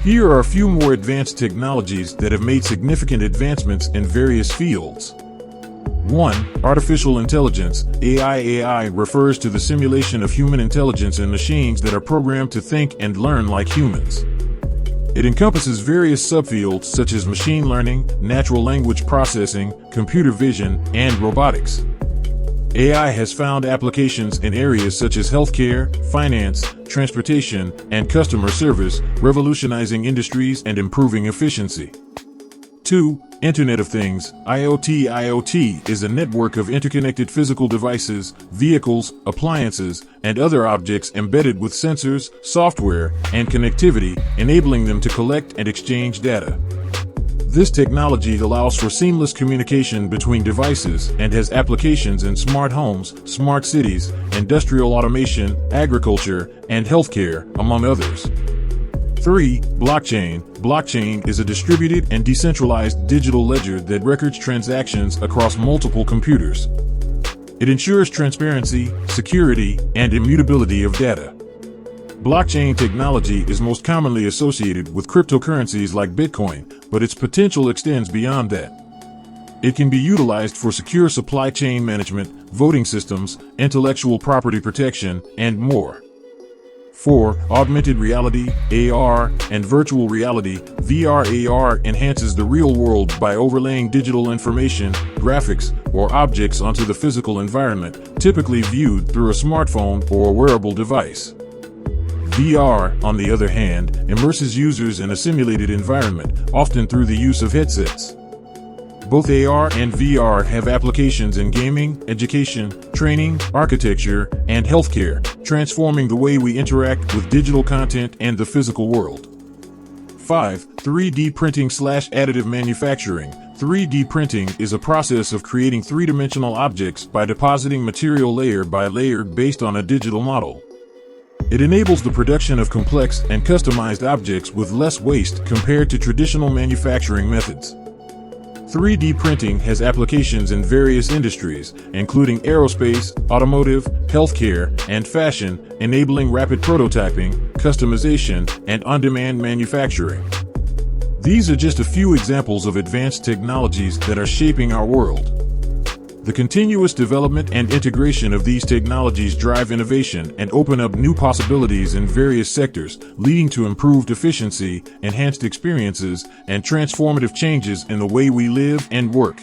Here are a few more advanced technologies that have made significant advancements in various fields. 1. Artificial intelligence. AI refers to the simulation of human intelligence in machines that are programmed to think and learn like humans. It encompasses various subfields such as machine learning, natural language processing, computer vision, and robotics. AI has found applications in areas such as healthcare, finance, transportation, and customer service, revolutionizing industries and improving efficiency. 2. Internet of Things. IoT is a network of interconnected physical devices, vehicles, appliances, and other objects embedded with sensors, software, and connectivity, enabling them to collect and exchange data. This technology allows for seamless communication between devices and has applications in smart homes, smart cities, industrial automation, agriculture, and healthcare, among others. 3. Blockchain. Blockchain is a distributed and decentralized digital ledger that records transactions across multiple computers. It ensures transparency, security, and immutability of data. Blockchain technology is most commonly associated with cryptocurrencies like Bitcoin, but its potential extends beyond that. It can be utilized for secure supply chain management, voting systems, intellectual property protection, and more. 4. Augmented reality, AR, and virtual reality, VR/AR enhances the real world by overlaying digital information, graphics, or objects onto the physical environment, typically viewed through a smartphone or a wearable device. VR, on the other hand, immerses users in a simulated environment, often through the use of headsets. Both AR and VR have applications in gaming, education, training, architecture, and healthcare, transforming the way we interact with digital content and the physical world. 5. 3D printing/additive manufacturing. 3D printing is a process of creating three-dimensional objects by depositing material layer by layer based on a digital model. It enables the production of complex and customized objects with less waste compared to traditional manufacturing methods. 3D printing has applications in various industries, including aerospace, automotive, healthcare, and fashion, enabling rapid prototyping, customization, and on-demand manufacturing. These are just a few examples of advanced technologies that are shaping our world. The continuous development and integration of these technologies drive innovation and open up new possibilities in various sectors, leading to improved efficiency, enhanced experiences, and transformative changes in the way we live and work.